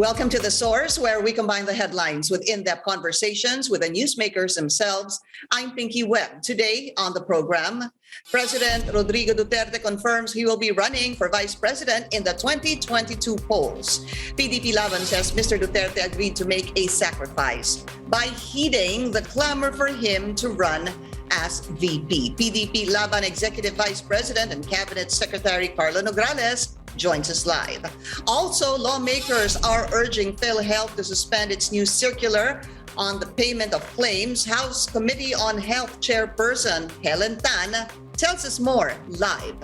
Welcome to The Source, where we combine the headlines with in-depth conversations with the newsmakers themselves. I'm Pinky Webb. Today on the program, President Rodrigo Duterte confirms he will be running for vice president in the 2022 polls. PDP-Laban says Mr. Duterte agreed to make a sacrifice by heeding the clamor for him to run as VP. PDP-Laban Executive Vice President and Cabinet Secretary Karlo Nograles joins us live. Also, lawmakers are urging PhilHealth to suspend its new circular on the payment of claims. House Committee on Health Chairperson Helen Tan tells us more live.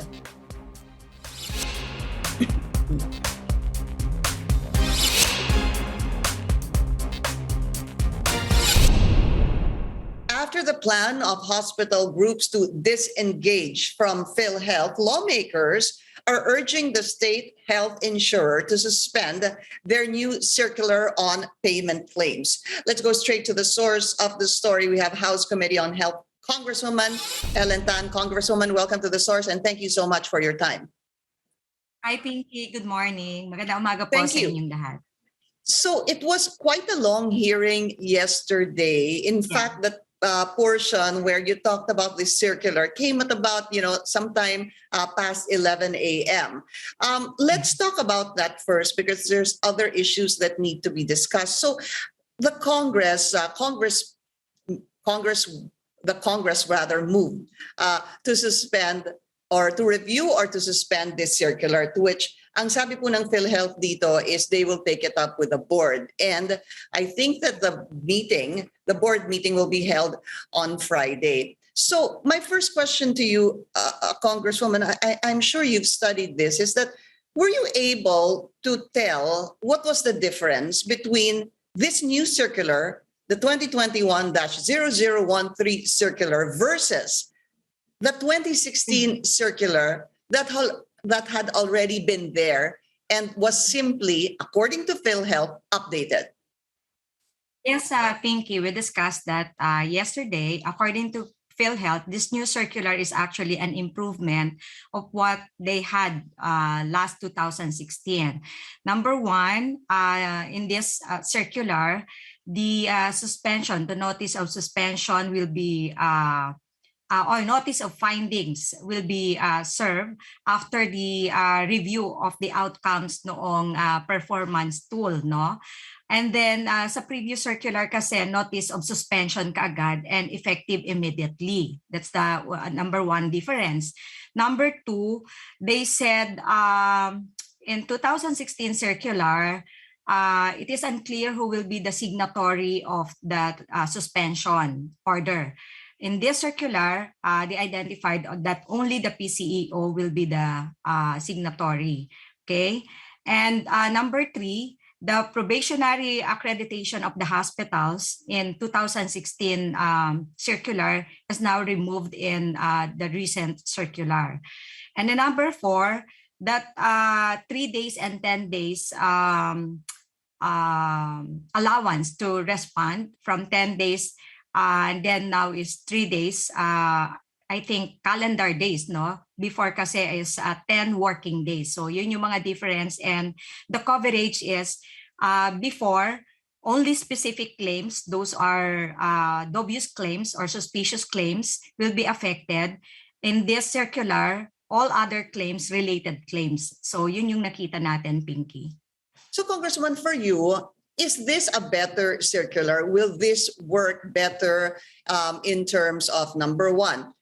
After the plan of hospital groups to disengage from PhilHealth, lawmakers are urging the state health insurer to suspend their new circular on payment claims. Let's go straight to the source of the story. We have House Committee on Health Congresswoman Helen Tan. Congresswoman, welcome to the source and thank you so much for your time. Hi, Pinky. Good morning. Magandang umaga po sa inyong lahat. So it was quite a long hearing yesterday. In fact, the portion where you talked about this circular came at about, sometime past 11 a.m. Let's talk about that first because there's other issues that need to be discussed. So the Congress moved to suspend or to review or to suspend this circular, to which ang sabi po ng PhilHealth dito is they will take it up with the board. And I think that the board meeting will be held on Friday. So my first question to you, Congresswoman, I'm sure you've studied this, is that were you able to tell what was the difference between this new circular, the 2021-0013 circular versus the 2016 circular that had already been there and was simply, according to PhilHealth, updated? Yes, Pinky, we discussed that yesterday. According to PhilHealth, this new circular is actually an improvement of what they had last 2016. Number one, in this circular, the suspension, the notice of suspension will be or notice of findings will be served after the review of the outcomes noong performance tool, no? And then sa previous circular kasi notice of suspension kaagad and effective immediately. That's the number one difference. Number two, they said in 2016 circular, it is unclear who will be the signatory of that suspension order. In this circular, they identified that only the PCEO will be the signatory, okay? And number three, the probationary accreditation of the hospitals in 2016 circular is now removed in the recent circular. And then number four, that 3 days and 10 days allowance to respond from 10 days and then now is 3 days, I think calendar days, no? Before kasi is 10 working days. So yun yung mga difference, and the coverage is before only specific claims, those are dubious claims or suspicious claims will be affected. In this circular, all other claims, related claims. So yun yung nakita natin, Pinky. So Congressman, for you, is this a better circular? Will this work better in terms of number one,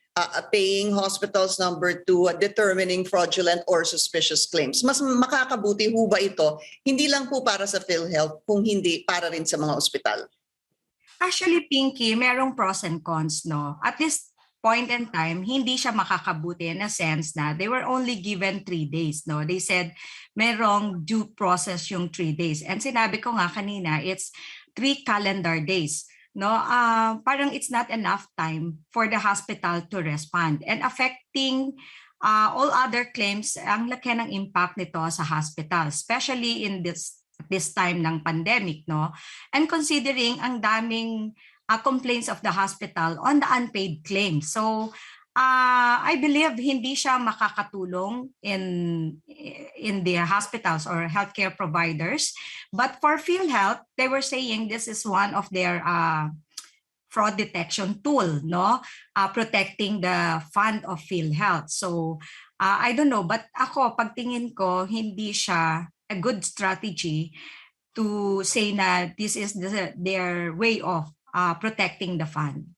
paying hospitals, number two, determining fraudulent or suspicious claims? Mas makakabuti ho ba ito? Hindi lang po para sa PhilHealth, kung hindi para rin sa mga ospital? Actually, Pinky, merong pros and cons, no? At this point in time, hindi siya makakabuti in a sense na they were only given 3 days, no? They said merong due process yung 3 days. And sinabi ko nga kanina, it's 3 calendar days, no? Parang it's not enough time for the hospital to respond. And affecting all other claims, ang laki ng impact nito sa hospital, especially in this time ng pandemic, no? And considering ang daming complaints of the hospital on the unpaid claims. So I believe hindi siya makakatulong in the hospitals or healthcare providers. But for PhilHealth, they were saying this is one of their fraud detection tool, no? Protecting the fund of PhilHealth. So I don't know, but ako pagtingin ko hindi siya a good strategy to say na this is their way of protecting the fund.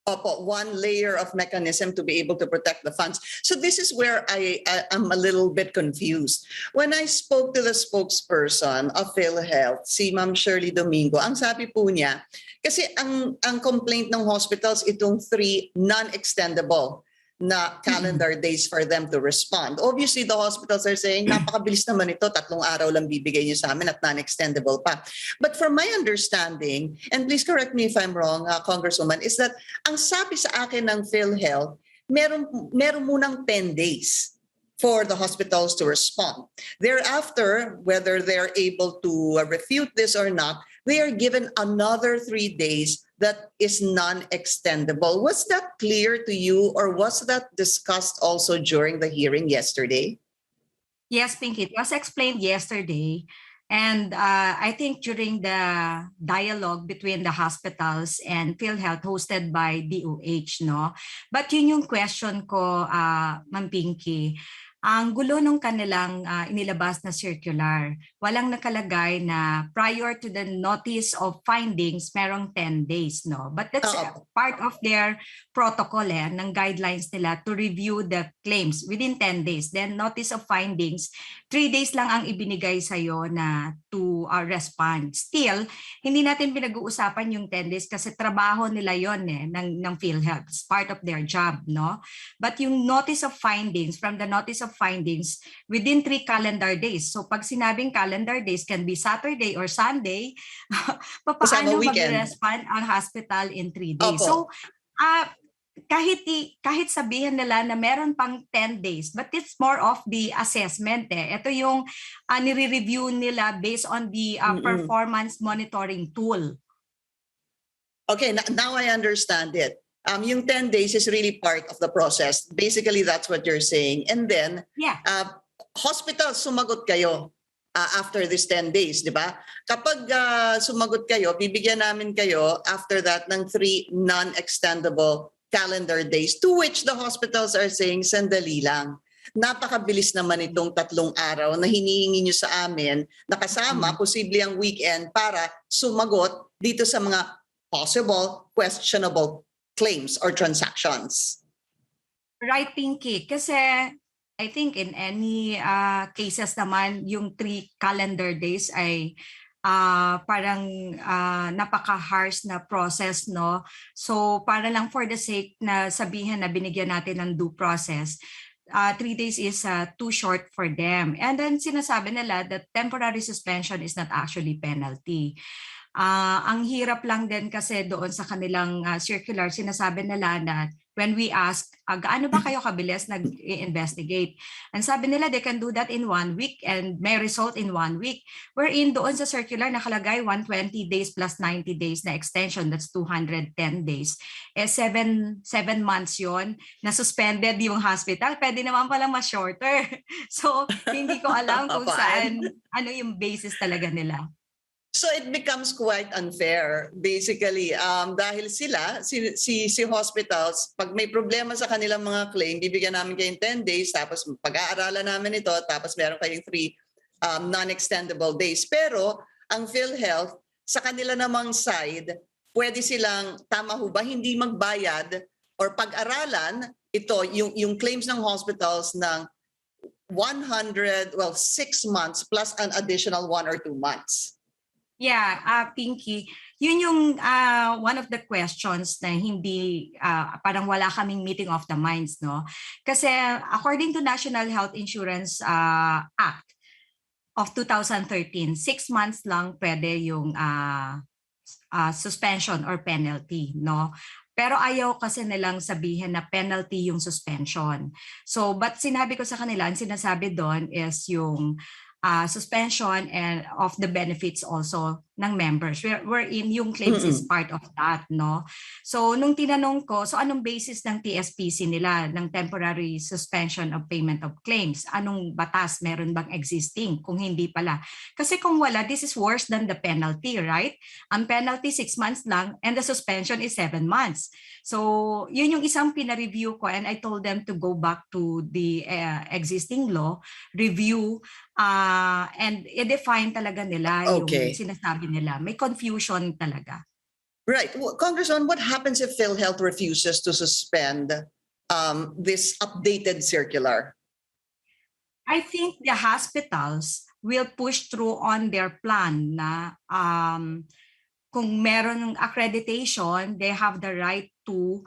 Opo, one layer of mechanism to be able to protect the funds. So this is where I am a little bit confused. When I spoke to the spokesperson of PhilHealth, si Ma'am Shirley Domingo, ang sabi po niya, kasi ang complaint ng hospitals itong 3 non-extendable na calendar days for them to respond. Obviously, the hospitals are saying, napakabilis naman ito, 3 araw lang bibigay niyo sa amin at non-extendable pa. But from my understanding, and please correct me if I'm wrong, Congresswoman, is that ang sabi sa akin ng PhilHealth, meron munang 10 days for the hospitals to respond. Thereafter, whether they're able to refute this or not, they are given another 3 days that is non-extendable. Was that clear to you, or was that discussed also during the hearing yesterday? Yes, Pinky, it was explained yesterday. And I think during the dialogue between the hospitals and PhilHealth hosted by DOH, no? But yun yung question ko, Ma'am Pinky. Ang gulo nung kanilang inilabas na circular, walang nakalagay na prior to the notice of findings, merong 10 days, no? But that's part of their protocol ng guidelines nila to review the claims within 10 days. Then notice of findings, 3 days lang ang ibinigay sa'yo na to respond. Still, hindi natin pinag-uusapan yung 10 days kasi trabaho nila yon ng PhilHealth. It's part of their job, no? But yung notice of findings, from the notice of findings, within 3 calendar days. So pag sinabing calendar days can be Saturday or Sunday, paano mag-respond ang hospital in 3 days? Opo. So kahit sabihin nila na meron pang 10 days, but it's more of the assessment. Ito yung nire-review nila based on the performance monitoring tool. Okay, now I understand it. Yung 10 days is really part of the process. Basically, that's what you're saying. And then, hospital, sumagot kayo after this 10 days, di ba? Kapag sumagot kayo, bibigyan namin kayo after that ng 3 non-extendable calendar days, to which the hospitals are saying, sandali lang. Napakabilis naman itong 3 araw na hinihingi nyo sa amin, nakasama posible ang weekend para sumagot dito sa mga possible, questionable claims or transactions. Right, Pinky. Kasi I think in any cases naman, yung 3 calendar days ay parang napaka-harsh na process, no? So para lang for the sake na sabihin na binigyan natin ng due process, 3 days is too short for them. And then sinasabi nila that temporary suspension is not actually penalty. Ang hirap lang din kasi doon sa kanilang circular, sinasabi nila na when we ask, gaano ba kayo kabilis nag-investigate? And sabi nila they can do that in 1 week and may result in 1 week. Wherein doon sa circular nakalagay 120 days plus 90 days na extension, that's 210 days. 7 months yon na suspended yung hospital, pwede naman pala mas shorter. So hindi ko alam kung saan, ano yung basis talaga nila. So it becomes quite unfair, basically, dahil sila, si hospitals, pag may problema sa kanilang mga claim, bibigyan namin kayong 10 days, tapos pag-aaralan namin ito, tapos meron kayong 3 non-extendable days. Pero ang PhilHealth, sa kanila namang side, pwede silang, tama ho ba, hindi magbayad or pag-aralan ito, yung claims ng hospitals ng 6 months plus an additional 1 or 2 months. Yeah, Pinky, yun yung one of the questions na hindi, parang wala kaming meeting of the minds, no? Kasi according to National Health Insurance Act of 2013, 6 months lang pwede yung suspension or penalty, no? Pero ayaw kasi nilang sabihin na penalty yung suspension. So, but sinabi ko sa kanila, ang sinasabi doon is yung suspension and of the benefits also ng members, wherein yung claims is part of that, no? So nung tinanong ko, so anong basis ng TSPC nila ng temporary suspension of payment of claims? Anong batas meron bang existing? Kung hindi pala. Kasi kung wala, this is worse than the penalty, right? Ang penalty 6 months lang and the suspension is 7 months. So yun yung isang pina-review ko, and I told them to go back to the existing law, review, and i-define talaga nila yung sinasabi nila. May confusion talaga. Right. Well, Congressman, what happens if PhilHealth refuses to suspend this updated circular? I think the hospitals will push through on their plan na kung meron ng accreditation, they have the right to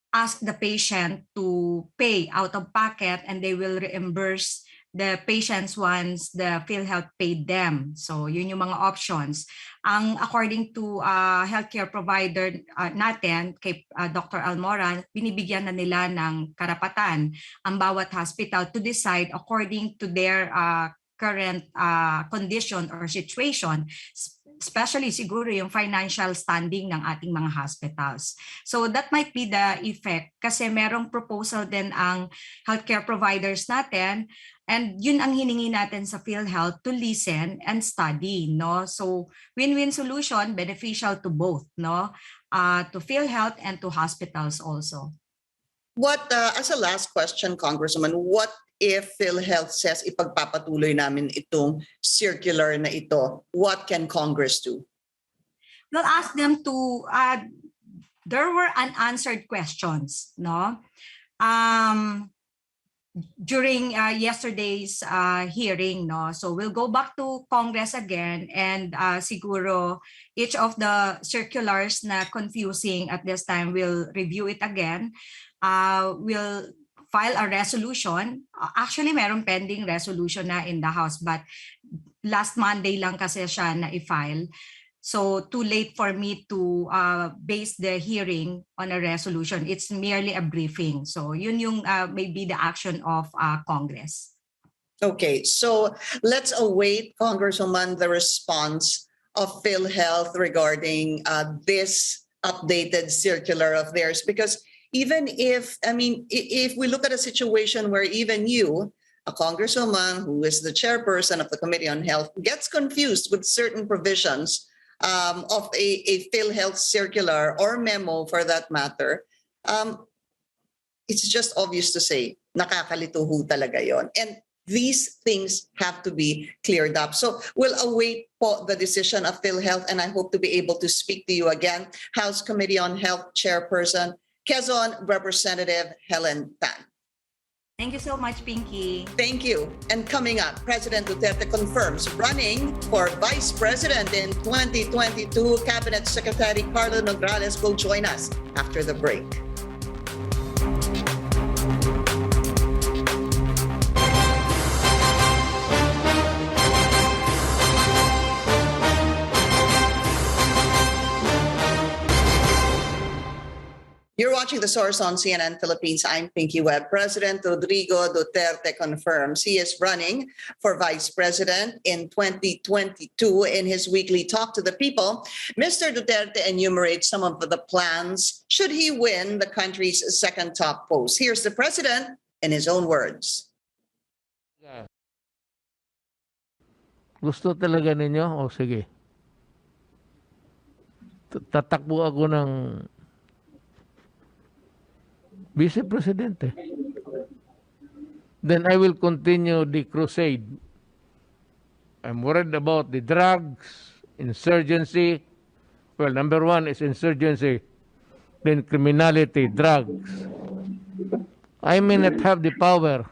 ask the patient to pay out of pocket, and they will reimburse the patients once the PhilHealth paid them. So yun yung mga options. According to healthcare provider natin, kay Dr. Almora, binibigyan na nila ng karapatan ang bawat hospital to decide according to their current condition or situation, especially siguro yung financial standing ng ating mga hospitals. So that might be the effect, kasi merong proposal din ang healthcare providers natin, and yun ang hiningi natin sa PhilHealth to listen and study, no? So win-win solution, beneficial to both, no? To PhilHealth and to hospitals also. What, as a last question, Congresswoman, what if PhilHealth says ipagpapatuloy namin itong circular na ito? What can Congress do? We'll ask them to, there were unanswered questions, no? During yesterday's hearing, no? So we'll go back to Congress again, and siguro each of the circulars na confusing at this time, we'll review it again. We'll file a resolution. Actually, meron pending resolution na in the House, but last Monday lang kasi siya na i-file. So too late for me to base the hearing on a resolution. It's merely a briefing. So yun yung maybe the action of Congress. Okay, so let's await, Congresswoman, the response of PhilHealth regarding this updated circular of theirs, because even if, I mean, if we look at a situation where even you, a congresswoman who is the chairperson of the Committee on Health, gets confused with certain provisions of a PhilHealth circular or memo for that matter, it's just obvious to say, nakakalito ho talaga yon. And these things have to be cleared up. So we'll await po the decision of PhilHealth, and I hope to be able to speak to you again. House Committee on Health Chairperson, Quezon Representative Helen Tan. Thank you so much, Pinky. Thank you. And coming up, President Duterte confirms running for Vice President in 2022. Cabinet Secretary Karlo Nograles will join us after the break. You're watching The Source on CNN Philippines. I'm Pinky Webb. President Rodrigo Duterte confirms he is running for Vice President in 2022. In his weekly talk to the people, Mr. Duterte enumerates some of the plans should he win the country's second top post. Here's the President in his own words. Gusto talaga ninyo? O sige. Tatakbo ako ng Vice Presidente. Then I will continue the crusade. I'm worried about the drugs, insurgency. Well, number one is insurgency. Then criminality, drugs. I may not have the power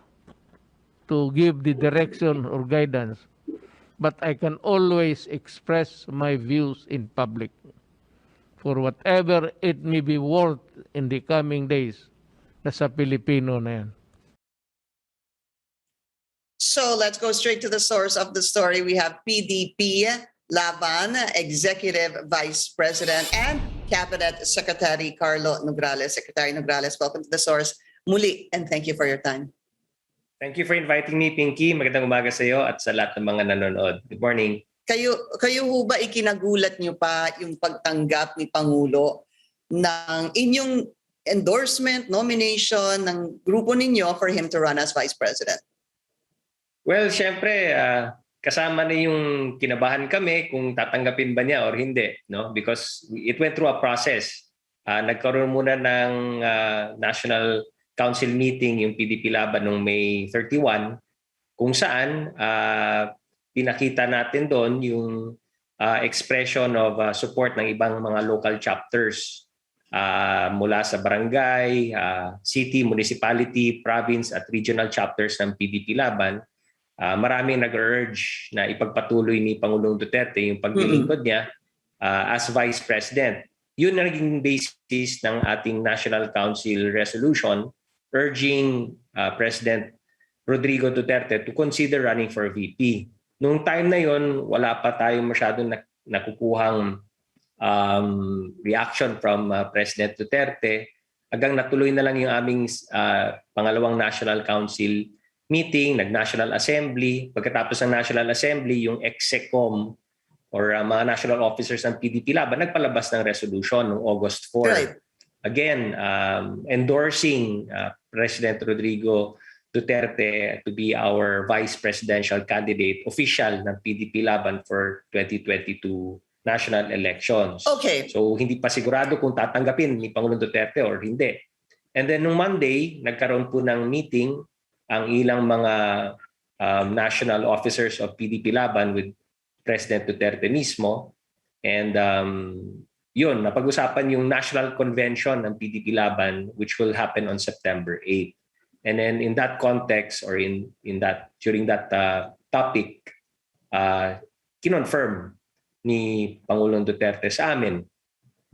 to give the direction or guidance, but I can always express my views in public for whatever it may be worth in the coming days. Sa Pilipino na yan. So let's go straight to the source of the story. We have PDP-Laban, Executive Vice President and Cabinet Secretary Karlo Nograles. Secretary Nograles, welcome to the source muli, and thank you for your time. Thank you for inviting me, Pinky. Magandang umaga sa iyo at sa lahat ng mga nanonood. Good morning. kayo ho ba ikinagulat niyo pa yung pagtanggap ni Pangulo ng inyong endorsement, nomination ng grupo ninyo for him to run as Vice President? Well, syempre, kasama na yung kinabahan kami kung tatanggapin ba niya or hindi, no? Because it went through a process. Nagkaroon muna ng National Council meeting yung PDP-Laban noong May 31 kung saan pinakita natin doon yung expression of support ng ibang mga local chapters mula sa barangay, city, municipality, province at regional chapters ng PDP-Laban. Maraming nag-urge na ipagpatuloy ni Pangulong Duterte yung paglilingkod niya as Vice President. Yun na naging basis ng ating National Council resolution urging President Rodrigo Duterte to consider running for VP. Noong time na yon, wala pa tayong masyadong nakukuhang reaction from President Duterte. Hanggang natuloy na lang yung aming pangalawang National Council meeting, nag-National Assembly. Pagkatapos ng National Assembly, yung ExEcom or mga national officers ng PDP-Laban nagpalabas ng resolution noong August 4. Right. Again, endorsing President Rodrigo Duterte to be our vice presidential candidate, official ng PDP-Laban for 2022 national elections. Okay. So hindi pa sigurado kung tatanggapin ni Pangulong Duterte or hindi. And then nung Monday, nagkaroon po ng meeting ang ilang mga national officers of PDP-Laban with President Duterte mismo. And yun, napag-usapan yung National Convention ng PDP-Laban which will happen on September 8. And then in that context or during that topic, kinonfirm ni Pangulong Duterte sa amin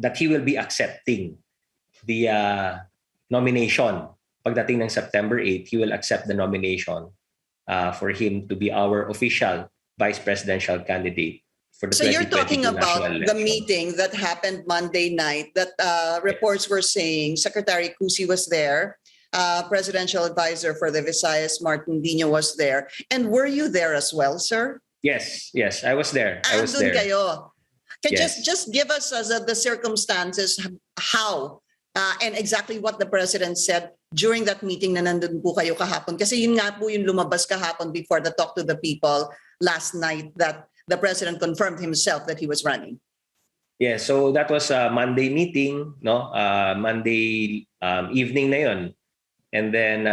that he will be accepting the nomination. Pagdating ng September 8, he will accept the nomination for him to be our official vice presidential candidate for the 2022 national election. So you're talking about the meeting that happened Monday night that reports were saying Secretary Cusi was there, presidential advisor for the Visayas, Martin Dino was there. And were you there as well, sir? Yes, I was there. I was Andun there. kayo. Can Yes. just give us the circumstances, how and exactly what the president said during that meeting na nandun po kayo kahapon. Kasi yun nga po yung lumabas kahapon before the talk to the people last night that the president confirmed himself that he was running. Yeah, so that was a Monday meeting, no? Monday evening na yon. And then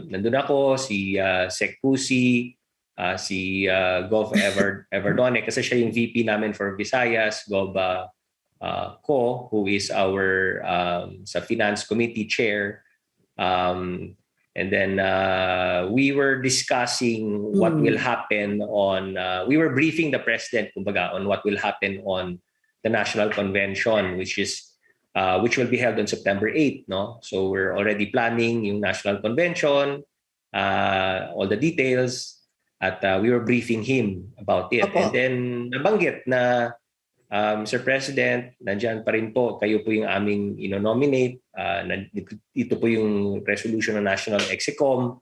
nandun ako, si Sec Cusi, si Gov Everdone, kasi siya yung VP namin for Visayas, Gov Ko, who is our sa Finance Committee Chair. And then we were discussing what will happen on, we were briefing the President, kumbaga, on what will happen on the National Convention, which will be held on September 8, no? So we're already planning yung National Convention, all the details, at we were briefing him about it. Opo. And then nabanggit na, Mr. President, nandyan pa rin po, kayo po yung aming nominate. Ito po yung resolution ng National ExEcom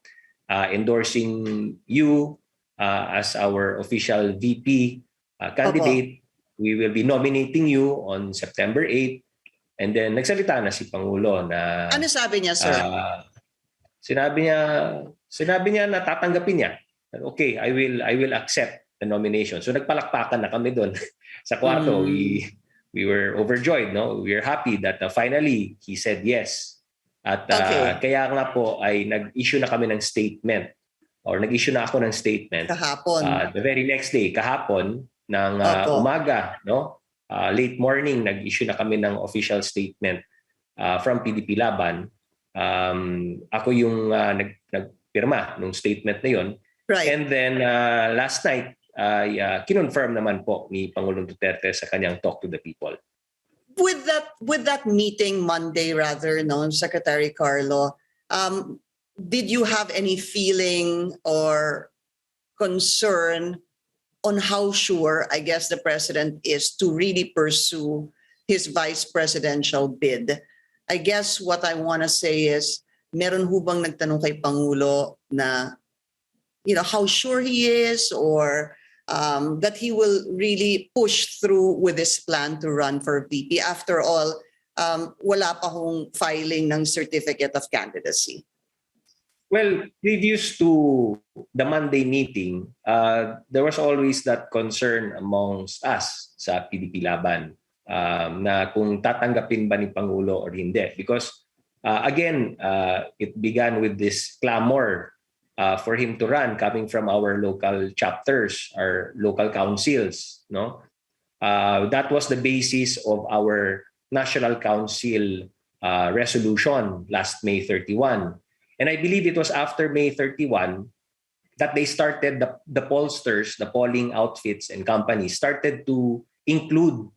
endorsing you as our official VP candidate. We will be nominating you on September 8. And then nagsalita na si Pangulo na... Ano sabi niya, sir? Sinabi niya na tatanggapin niya. Okay, I will accept the nomination. So nagpalakpakan na kami doon sa kwarto. We were overjoyed, no? We were happy that finally he said yes. At kaya nga po ay nag-issue na kami ng statement or nag-issue na ako ng statement Kahapon. the very next day, kahapon ng umaga, no? Late morning, nag-issue na kami ng official statement from PDP-Laban. Ako yung nagpirma ng statement na yon. Right. And then last night, kinonfirm naman po ni Pangulong Duterte sa kanyang talk to the people. With that meeting Monday, rather, no, Secretary Karlo, did you have any feeling or concern on how sure, I guess, the president is to really pursue his vice presidential bid? I guess what I want to say is, meron hubang nagtanong kay Pangulo na, how sure he is, or that he will really push through with this plan to run for VP. After all, wala pa hong filing ng certificate of candidacy. Well, previous to the Monday meeting, there was always that concern amongst us sa PDP-Laban na kung tatanggapin ba ni Pangulo or hindi. Because again, it began with this clamor for him to run coming from our local chapters, our local councils. No, that was the basis of our National Council resolution last May 31. And I believe it was after May 31 that they started, the pollsters, the polling outfits and companies started to include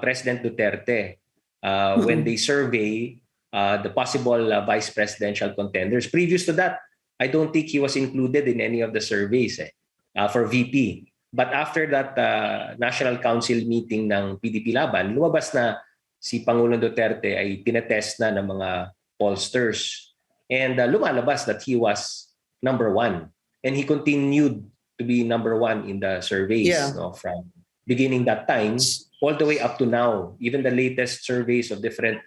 President Duterte when they survey the possible vice presidential contenders. Previous to that, I don't think he was included in any of the surveys for VP. But after that National Council meeting ng PDP-Laban, lumabas na si Pangulong Duterte ay tinetest na ng mga pollsters. And lumalabas that he was number one. And he continued to be number one in the surveys from beginning that time all the way up to now. Even the latest surveys of different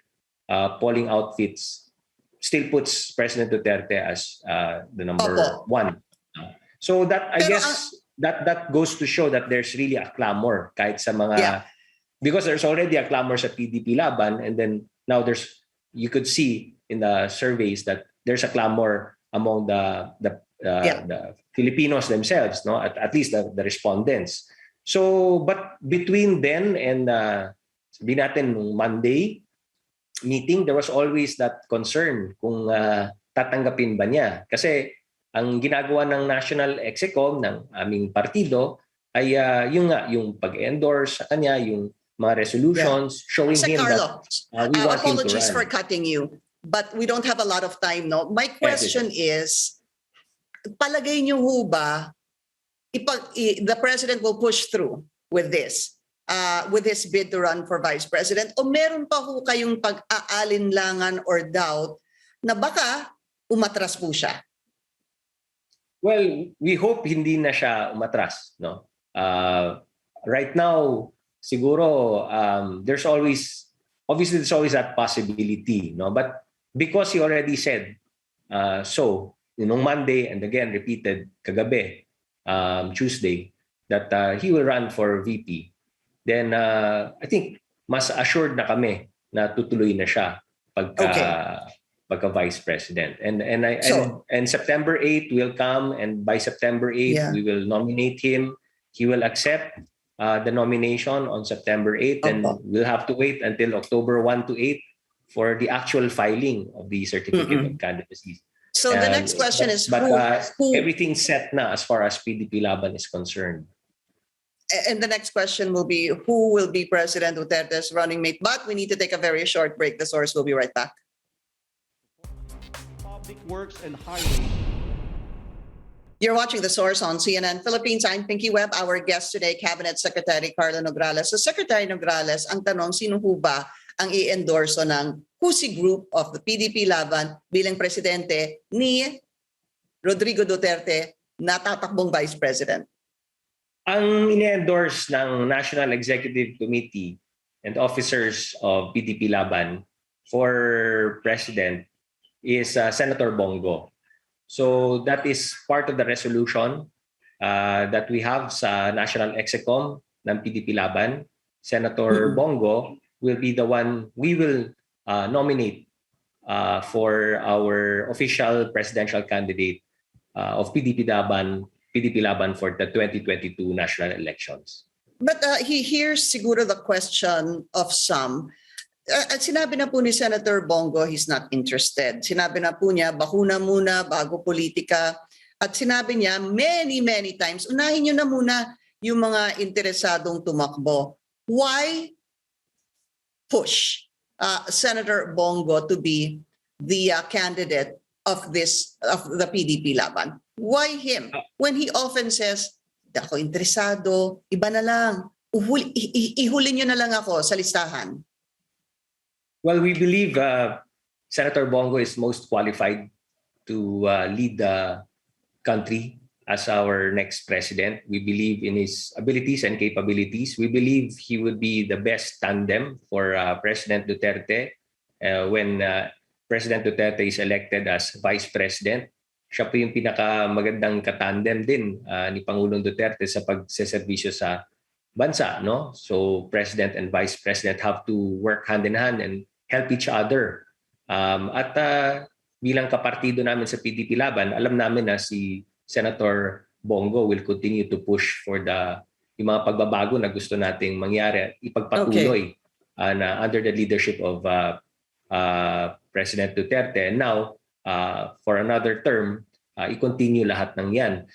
polling outfits still puts President Duterte as the number one. So that, I guess, that goes to show that there's really a clamor kahit sa mga... Because there's already a clamor sa PDP-Laban, and then now you could see in the surveys that there's a clamor among the Filipinos themselves, no? At least the respondents. So, but between then and sabihin natin nung Monday meeting, there was always that concern kung tatanggapin ba niya. Kasi ang ginagawa ng National Execom ng aming partido ay yung pag-endorse sa kanya, yung mga resolutions showing him Karlo, that we want him to run. apologies for cutting you, but we don't have a lot of time, no? My question is, palagay niyo ho ba, the president will push through with this, with his bid to run for vice president, o meron pa ho kayong pag-aalinlangan or doubt na baka umatras po siya? Well, we hope hindi na siya umatras, no? Right now, siguro there's always that possibility, no? But because he already said so, nung Monday and again repeated kagabi, Tuesday, that he will run for VP, then I think mas assured na kami na tutuloy na siya pagka vice president. And September 8 will come, and by September 8 we will nominate him. He will accept the nomination on September 8, and we'll have to wait until October 1 to 8 for the actual filing of the certificate of candidacy. So the next question is who everything's set na as far as PDP-Laban is concerned. And the next question will be, who will be President Duterte's running mate? But we need to take a very short break. The source will be right back. Public Works and Highways. You're watching The Source on CNN Philippines. I'm Pinky Webb. Our guest today, Cabinet Secretary Karlo Nograles. So Secretary Nograles, ang tanong, sino ho ba ang i-endorso ng Husi Group of the PDP-Laban bilang presidente ni Rodrigo Duterte na tatakbong Vice President? Ang ini-endorse ng National Executive Committee and officers of PDP-Laban for President is Senator Bongo. So that is part of the resolution that we have sa National Execom ng PDP-Laban. Senator Bongo will be the one we will nominate for our official presidential candidate of PDP-Laban for the 2022 national elections. But he hears siguro the question of some. At sinabi na po ni Senator Bongo, he's not interested. Sinabi na po niya, bakuna muna bago politika. At sinabi niya many times, unahin niyo na muna yung mga interesadong tumakbo. Why push Senator Bongo to be the candidate of the PDP-Laban? Why him? When he often says, "Di ako interesado, iba na lang. Ihuli niyo na lang ako sa listahan." Well, we believe Senator Bongo is most qualified to lead the country as our next president. We believe in his abilities and capabilities. We believe he would be the best tandem for President Duterte when President Duterte is elected as Vice President. Siya po yung pinakamagandang katandem din ni Pangulong Duterte sa pagseserbisyo sa bansa, no? So President and Vice President have to work hand in hand and help each other. Bilang kapartido namin sa PDP-Laban, alam namin na si Senator Bongo will continue to push for yung mga pagbabago na gusto nating mangyari, ipagpatuloy na under the leadership of President Duterte. And now, for another term, i-continue lahat ng yan.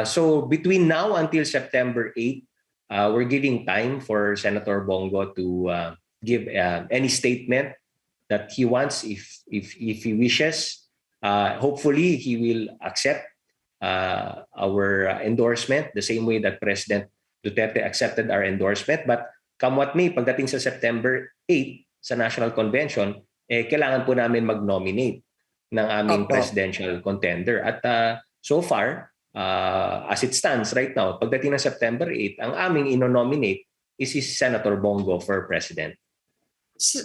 So between now until September 8, we're giving time for Senator Bongo to give any statement that he wants if he wishes. Hopefully, he will accept our endorsement the same way that President Duterte accepted our endorsement. But come what may, pagdating sa September 8 sa National Convention, kailangan po namin mag-nominate ng aming presidential contender. At so far, as it stands right now, pagdating ng September 8, ang aming ino-nominate is si Senator Bongo for president.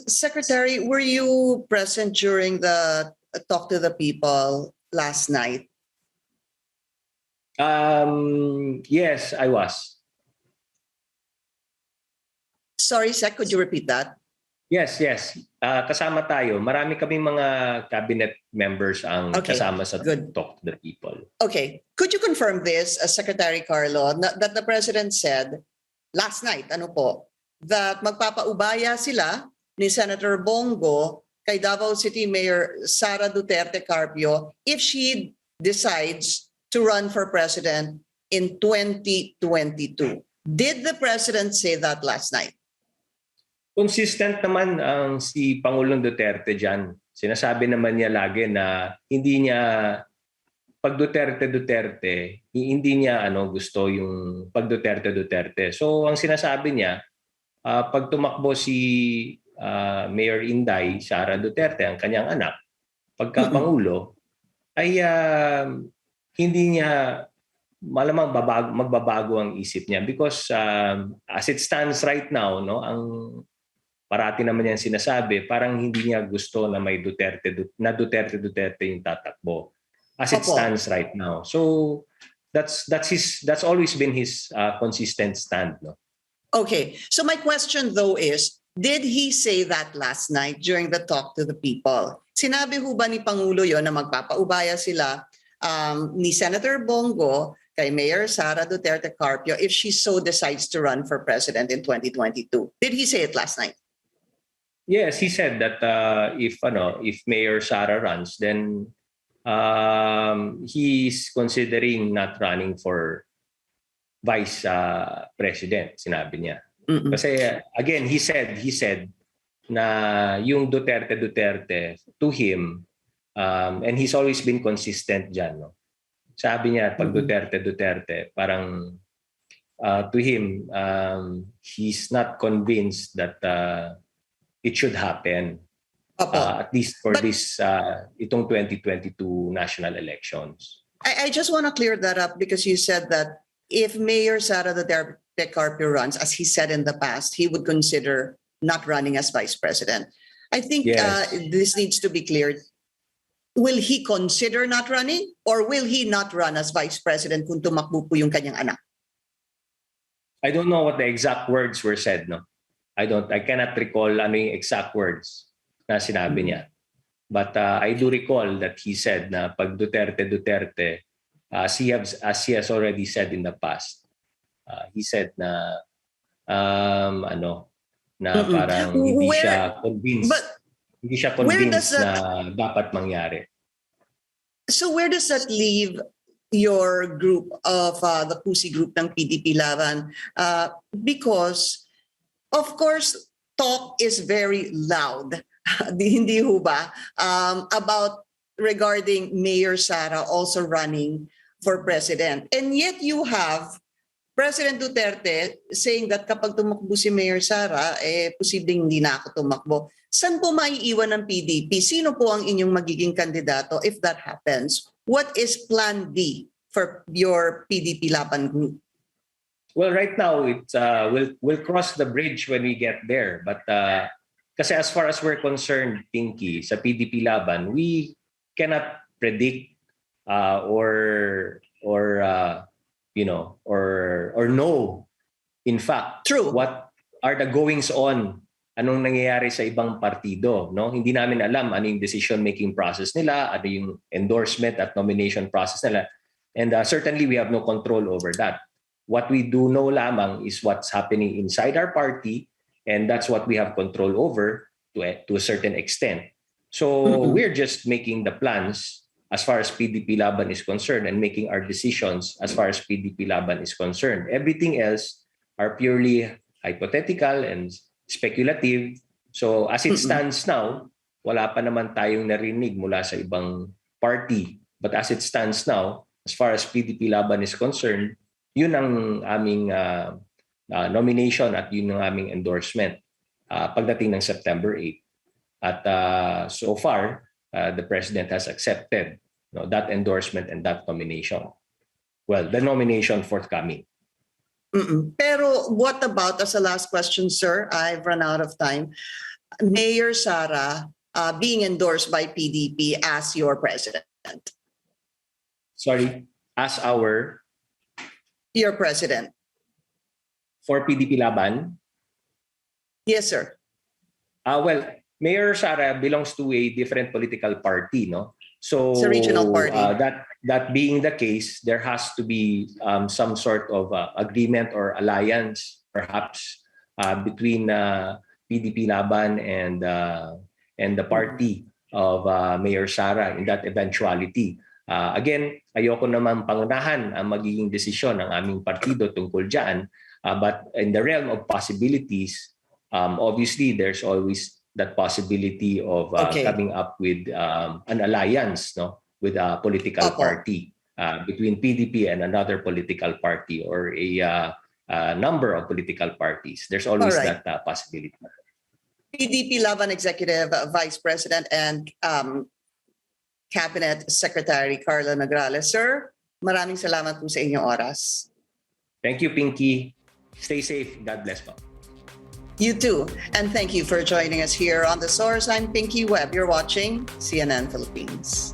Secretary, were you present during the talk to the people last night? Yes, I was. Sorry, Sec, could you repeat that? Yes. Kasama tayo. Marami kaming mga cabinet members ang kasama sa talk to the people. Okay. Could you confirm this, Secretary Karlo, that the President said last night, that magpapaubaya sila ni Senator Bongo kay Davao City Mayor Sara Duterte Carpio if she decides to run for president in 2022. Did the President say that last night? Consistent naman ang si Pangulong Duterte dyan. Sinasabi naman niya lagi na hindi niya, pag Duterte, hindi niya gusto yung pag Duterte. So ang sinasabi niya, pag tumakbo si Mayor Inday, Sara Duterte, ang kanyang anak, pagka Pangulo, ay hindi niya malamang magbabago ang isip niya because as it stands right now, no, ang parati naman yan sinasabi, parang hindi niya gusto na may Duterte yung tatakbo as it stands right now. So that's always been his consistent stand, no? Okay. So my question though is, did he say that last night during the talk to the people? Sinabi ho ba ni Pangulo yon na magpapaubaya sila ni Senator Bongo kay Mayor Sara Duterte Carpio if she so decides to run for president in 2022? Did he say it last night? Yes, he said that if Mayor Sara runs, then he's considering not running for vice president, sinabi niya. Kasi again, he said na yung Duterte to him, and he's always been consistent dyan, no? Sabi niya, pag Duterte, parang to him, he's not convinced that it should happen, at least for itong 2022 national elections. I just want to clear that up because you said that if Mayor Sara Duterte Carpio runs, as he said in the past, he would consider not running as vice president. I think this needs to be cleared. Will he consider not running or will he not run as vice president kung tumakbo po yung kanyang anak? I don't know what the exact words were said, no? I cannot recall ano yung exact words na sinabi niya. But I do recall that he said na pag Duterte, as he has already said in the past, he said na parang hindi siya convinced na dapat mangyari. So where does that leave your group of the Pusi group ng PDP-Laban? Because of course, talk is very loud, hindi ho ba, about regarding Mayor Sara also running for president. And yet you have President Duterte saying that kapag tumakbo si Mayor Sara, posibleng hindi na ako tumakbo. Saan po maiiwan ng PDP? Sino po ang inyong magiging kandidato if that happens? What is Plan B for your PDP-Laban group? Well, right now it's we'll cross the bridge when we get there. But kasi as far as we're concerned, Pinky, sa PDP-Laban, we cannot predict or know, in fact, True. what are the goings on, anong nangyayari sa ibang partido, no? Hindi namin alam ano yung decision making process nila, ano yung endorsement at nomination process nila, and certainly we have no control over that. What we do know lamang is what's happening inside our party, and that's what we have control over to a certain extent. So we're just making the plans as far as PDP-Laban is concerned and making our decisions as far as PDP-Laban is concerned. Everything else are purely hypothetical and speculative. So as it stands now, wala pa naman tayong narinig mula sa ibang party. But as it stands now, as far as PDP-Laban is concerned, yun ang aming nomination at yun ang aming endorsement pagdating ng September 8. At so far, the President has accepted that endorsement and that nomination. Well, the nomination forthcoming. Pero what about, as a last question, sir, I've run out of time, Mayor Sara being endorsed by PDP as your president? Sorry, as Your president. for PDP-Laban? Yes, sir. Well, Mayor Sara belongs to a different political party, no? So It's a regional party. That being the case, there has to be some sort of agreement or alliance, perhaps, between PDP-Laban and the party of Mayor Sara in that eventuality. Again, ayoko naman pangunahan ang magiging desisyon ng aming partido tungkol dyan. But in the realm of possibilities, obviously there's always that possibility of coming up with an alliance, no, with a political party between PDP and another political party or a number of political parties. There's always that possibility. PDP-Laban Executive Vice President and Cabinet Secretary Karlo Nograles. Sir, maraming salamat po sa inyong oras. Thank you, Pinky. Stay safe. God bless po. You too. And thank you for joining us here on The Source. I'm Pinky Webb. You're watching CNN Philippines.